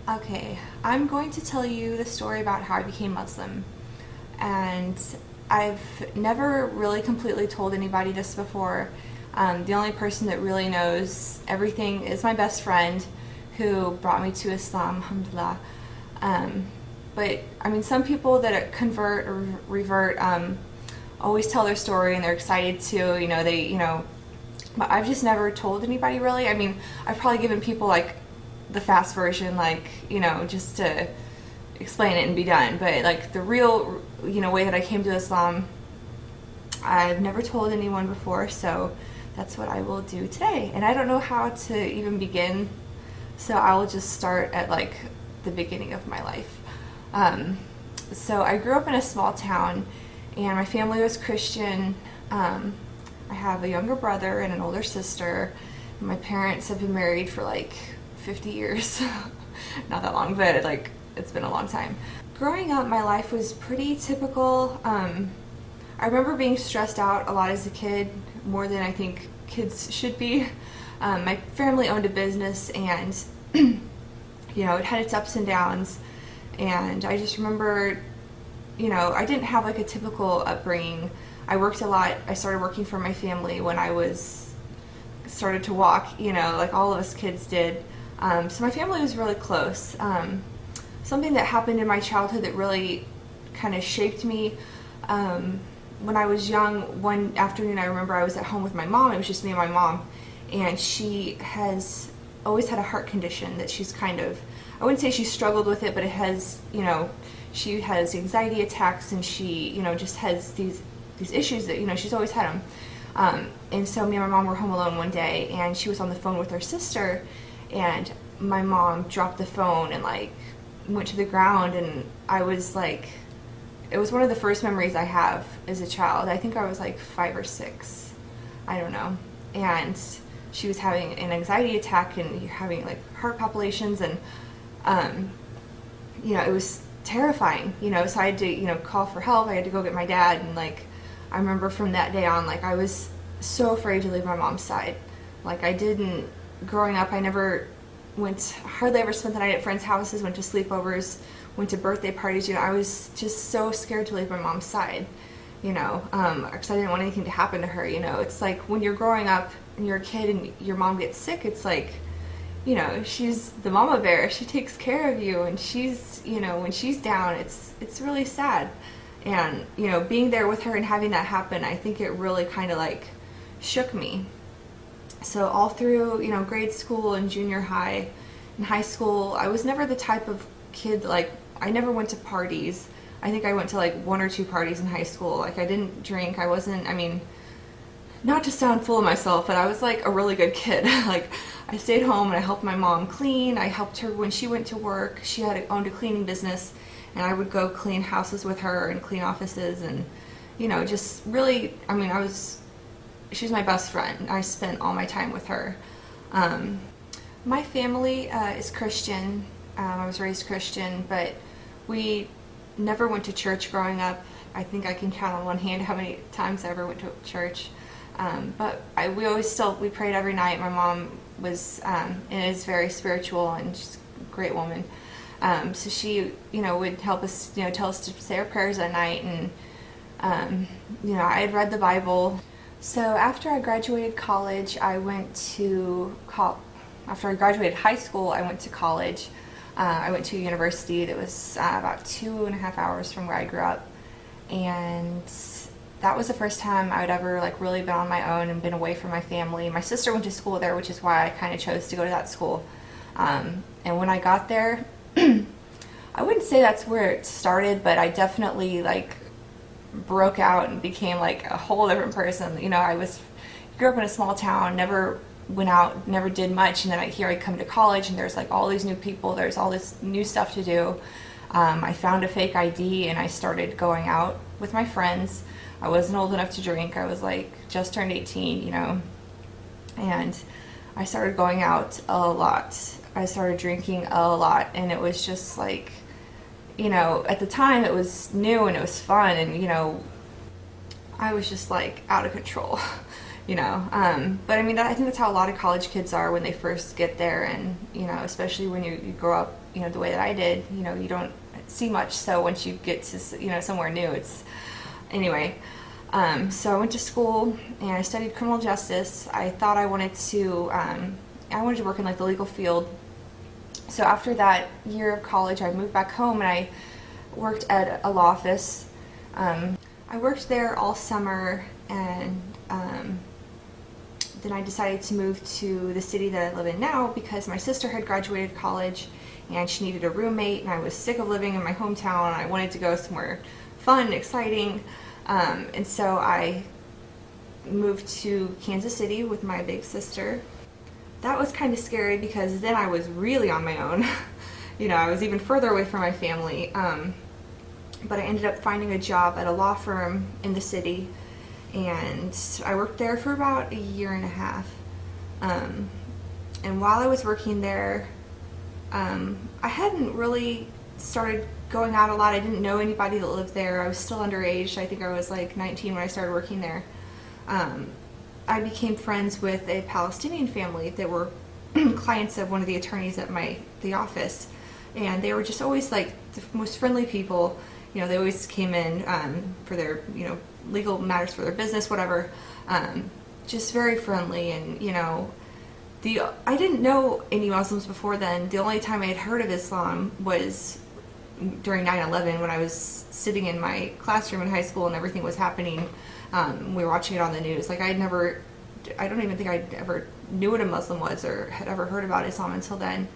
Okay, I'm going to tell you the story about how I became Muslim. And I've never really completely told anybody this before. The only person that really knows everything is my best friend who brought me to Islam, alhamdulillah. But I mean, some people that convert or revert always tell their story and they're excited to, but I've just never told anybody really. I mean, I've probably given people like the fast version, like, just to explain it and be done. But like the real, way that I came to Islam, I've never told anyone before, so that's what I will do today. And I don't know how to even begin, so I will just start at like the beginning of my life. So I grew up in a small town, and my family was Christian. I have a younger brother and an older sister. My parents have been married for like 50 years. Not that long, but like it's been a long time. Growing up, my life was pretty typical. I remember being stressed out a lot as a kid, more than I think kids should be. My family owned a business, and it had its ups and downs. And I just remember, I didn't have like a typical upbringing. I worked a lot. I started working for my family when I started to walk, like all of us kids did. So my family was really close. Something that happened in my childhood that really kind of shaped me, when I was young, one afternoon I remember I was at home with my mom. It was just me and my mom, and she has always had a heart condition that she's kind of, I wouldn't say she struggled with it, but it has, she has anxiety attacks, and she, just has these issues that, she's always had them. And so me and my mom were home alone one day, and she was on the phone with her sister, and my mom dropped the phone and like went to the ground, and I was like, it was one of the first memories I have as a child. I think I was like 5 or 6, I don't know. And she was having an anxiety attack and having like heart palpitations, and it was terrifying, so I had to, call for help. I had to go get my dad, and like, I remember from that day on, like, I was so afraid to leave my mom's side. Like, growing up, I never hardly ever spent the night at friends' houses, went to sleepovers, went to birthday parties. I was just so scared to leave my mom's side, because I didn't want anything to happen to her. It's like when you're growing up and you're a kid and your mom gets sick, it's like, she's the mama bear. She takes care of you, and she's, when she's down, it's really sad. And, being there with her and having that happen, I think it really kind of like shook me. So all through, grade school and junior high and high school, I was never the type of kid, like, I never went to parties. I think I went to like 1 or 2 parties in high school. Like, I didn't drink. I wasn't, not to sound full of myself, but I was like a really good kid. Like, I stayed home and I helped my mom clean. I helped her when she went to work. She owned a cleaning business, and I would go clean houses with her and clean offices, and, just really, she was my best friend. I spent all my time with her. My family is Christian. I was raised Christian, but we never went to church growing up. I think I can count on one hand how many times I ever went to church. But we prayed every night. My mom was and is very spiritual, and she's a great woman. So she, would help us, tell us to say our prayers at night, and I had read the Bible. So after I graduated college, after I graduated high school, I went to college. I went to a university that was about 2.5 hours from where I grew up, and that was the first time I would ever like really been on my own and been away from my family. My sister went to school there, which is why I kind of chose to go to that school. And when I got there, I wouldn't say that's where it started, but I definitely like broke out and became like a whole different person. I grew up in a small town, never went out, never did much, and then I come to college, and there's like all these new people, there's all this new stuff to do. I found a fake ID, and I started going out with my friends. I wasn't old enough to drink. I was like just turned 18, and I started going out a lot. I started drinking a lot, and it was just like, at the time it was new and it was fun, and I was just like out of control. But I mean, I think that's how a lot of college kids are when they first get there, and especially when you grow up, the way that I did. You don't see much, so once you get to somewhere new, it's anyway. So I went to school and I studied criminal justice. I thought I wanted to work in like the legal field. So after that year of college, I moved back home and I worked at a law office. I worked there all summer, and then I decided to move to the city that I live in now because my sister had graduated college and she needed a roommate, and I was sick of living in my hometown and I wanted to go somewhere fun, exciting, and so I moved to Kansas City with my big sister. That was kind of scary because then I was really on my own. I was even further away from my family. But I ended up finding a job at a law firm in the city, and I worked there for about a year and a half. And while I was working there, I hadn't really started going out a lot. I didn't know anybody that lived there. I was still underage. I think I was like 19 when I started working there. I became friends with a Palestinian family that were clients of one of the attorneys at the office, and they were just always like the most friendly people. They always came in for their legal matters for their business, whatever. Just very friendly, and I didn't know any Muslims before then. The only time I had heard of Islam was during 9/11 when I was sitting in my classroom in high school and everything was happening. We were watching it on the news. Like I don't even think I ever knew what a Muslim was or had ever heard about Islam until then.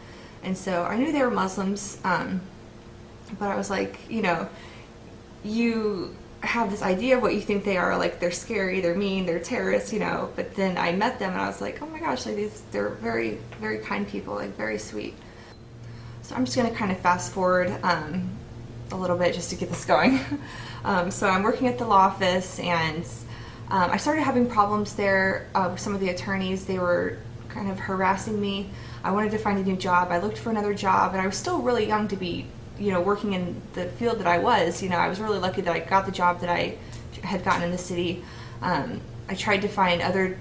And so I knew they were Muslims, but I was like, you have this idea of what you think they are, like they're scary, they're mean, they're terrorists, but then I met them and I was like, oh my gosh, like they're very, very kind people, like very sweet. So I'm just going to kind of fast forward a little bit just to get this going. So I'm working at the law office, and I started having problems there with some of the attorneys. They were kind of harassing me. I wanted to find a new job. I looked for another job, and I was still really young to be, working in the field that I was. I was really lucky that I got the job that I had gotten in the city. I tried to find other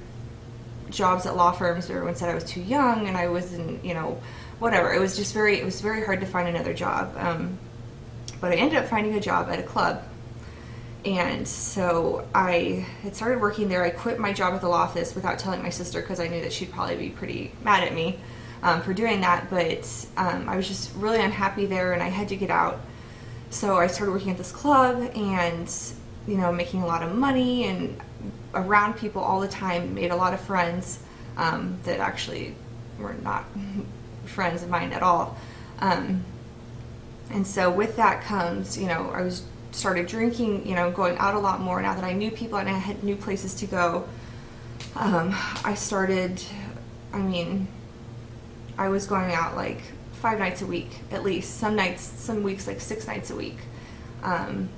jobs at law firms, but everyone said I was too young and I wasn't, whatever. It was very hard to find another job. But I ended up finding a job at a club. And so I had started working there. I quit my job at the law office without telling my sister because I knew that she'd probably be pretty mad at me for doing that. But I was just really unhappy there and I had to get out. So I started working at this club and, making a lot of money and around people all the time, made a lot of friends that actually were not friends of mine at all. And so with that comes, I started drinking, going out a lot more now that I knew people and I had new places to go. I was going out like 5 nights a week at least, some weeks like 6 nights a week. And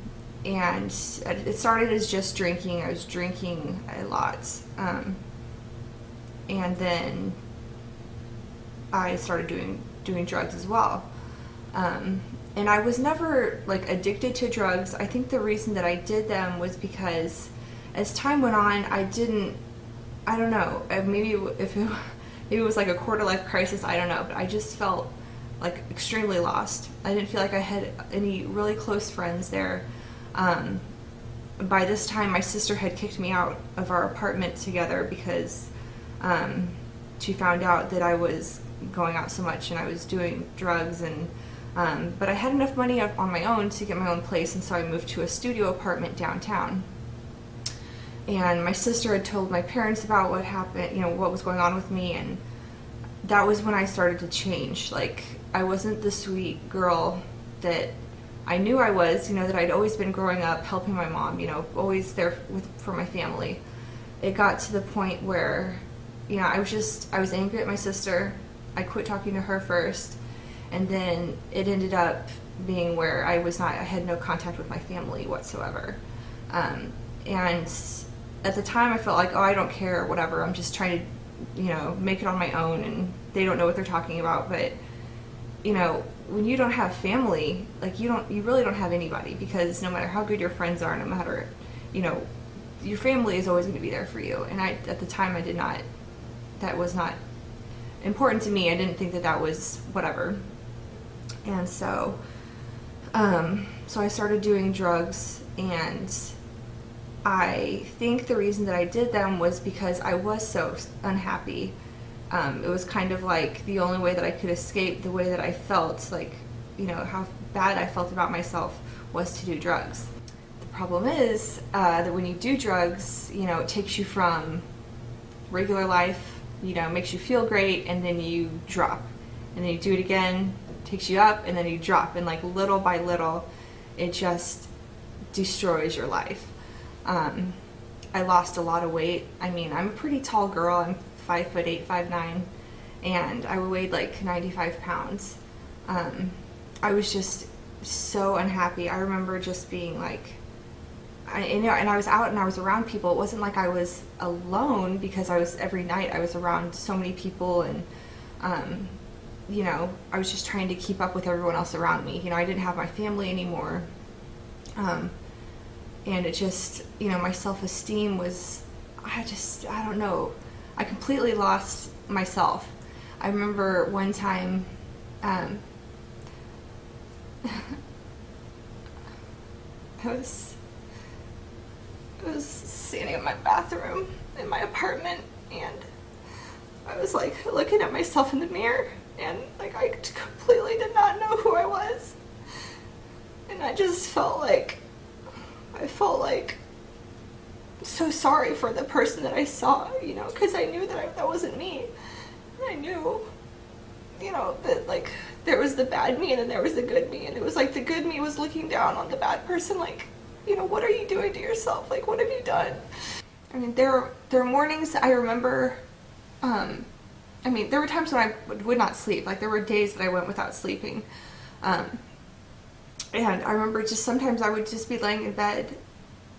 it started as just drinking. I was drinking a lot. And then I started doing drugs as well. And I was never like addicted to drugs. I think the reason that I did them was because as time went on, I don't know, maybe it was like a quarter life crisis, I don't know, but I just felt like extremely lost. I didn't feel like I had any really close friends there. By this time, my sister had kicked me out of our apartment together because she found out that I was going out so much and I was doing drugs, and but I had enough money on my own to get my own place, and so I moved to a studio apartment downtown. And my sister had told my parents about what happened, what was going on with me, and that was when I started to change. Like, I wasn't the sweet girl that I knew I was, that I'd always been growing up helping my mom, always there for my family. It got to the point where, I was angry at my sister. I quit talking to her first, and then it ended up being where I had no contact with my family whatsoever. And at the time I felt like, oh, I don't care, whatever, I'm just trying to, make it on my own, and they don't know what they're talking about. But, when you don't have family, like, you really don't have anybody, because no matter how good your friends are, no matter, your family is always going to be there for you. And at the time, that was not important to me. I didn't think that was whatever. And so, so I started doing drugs, and I think the reason that I did them was because I was so unhappy. It was kind of like the only way that I could escape the way that I felt, like, how bad I felt about myself, was to do drugs. The problem is that when you do drugs, it takes you from regular life, makes you feel great, and then you drop. And then you do it again, takes you up, and then you drop. And like little by little, it just destroys your life. I lost a lot of weight. I mean, I'm a pretty tall girl. I'm 5'8", 5'9", and I weighed like 95 pounds. I was just so unhappy. I remember just being like, and I was out and I was around people. It wasn't like I was alone, because every night I was around so many people, and I was just trying to keep up with everyone else around me. I didn't have my family anymore. And it just, my self-esteem was, I don't know, I completely lost myself. I remember one time, I was standing in my bathroom in my apartment, and I was like looking at myself in the mirror, and like I completely did not know who I was. And I just felt like, so sorry for the person that I saw, because I knew that that wasn't me. And I knew, that like there was the bad me and then there was the good me, and it was like the good me was looking down on the bad person, like, what are you doing to yourself? Like, what have you done? I mean, there were mornings I remember, there were times when I would not sleep. Like, there were days that I went without sleeping. And I remember just sometimes I would just be laying in bed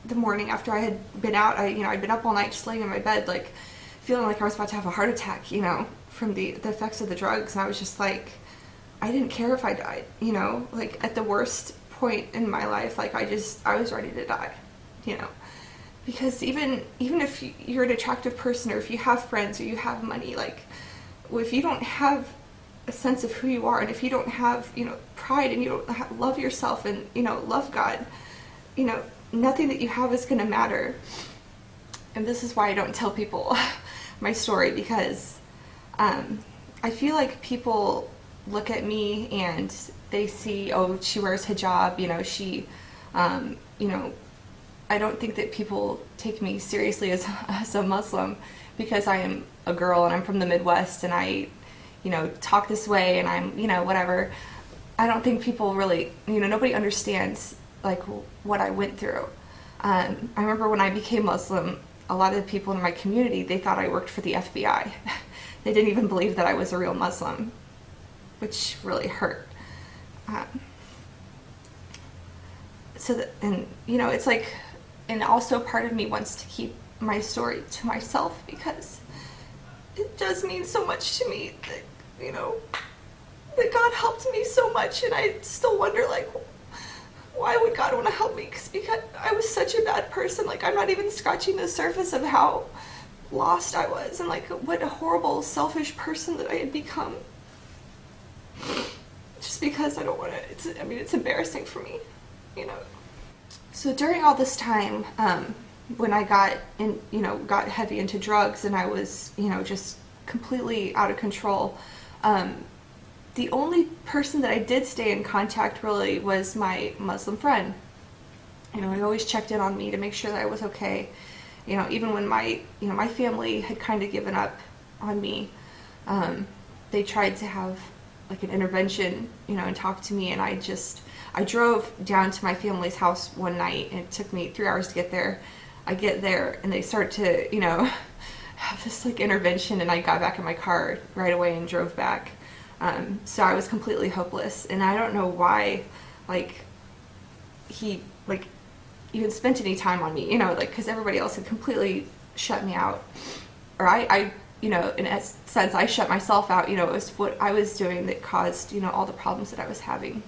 the morning after I had been out. I'd been up all night just laying in my bed, like, feeling like I was about to have a heart attack, from the effects of the drugs. And I was just like, I didn't care if I died, like at the worst point in my life, like I was ready to die, because even if you're an attractive person, or if you have friends, or you have money, like, if you don't have a sense of who you are, and if you don't have, pride, and you don't love yourself, and, love God, nothing that you have is going to matter. And this is why I don't tell people my story, because I feel like people look at me and they see, oh, she wears hijab, she, I don't think that people take me seriously as a Muslim, because I am a girl and I'm from the Midwest, and I, talk this way, and I'm, whatever. I don't think people really, nobody understands like what I went through. I remember when I became Muslim, a lot of the people in my community, they thought I worked for the FBI. They didn't even believe that I was a real Muslim, which really hurt. It's like, and also part of me wants to keep my story to myself, because it does mean so much to me that, that God helped me so much, and I still wonder, like, why would God want to help me? Because I was such a bad person. Like, I'm not even scratching the surface of how lost I was, and like what a horrible, selfish person that I had become. Just because I don't want to, it's embarrassing for me, So during all this time, when I got heavy into drugs, and I was, just completely out of control, the only person that I did stay in contact really was my Muslim friend. He always checked in on me to make sure that I was okay. Even when my family had kind of given up on me, they tried to have like an intervention, and talk to me, and I drove down to my family's house one night, and it took me 3 hours to get there. I get there, and they start to, have this like intervention, and I got back in my car right away and drove back. So I was completely hopeless, and I don't know why, like, he, like, even spent any time on me, because everybody else had completely shut me out. Or I in a sense, I shut myself out, it was what I was doing that caused, all the problems that I was having.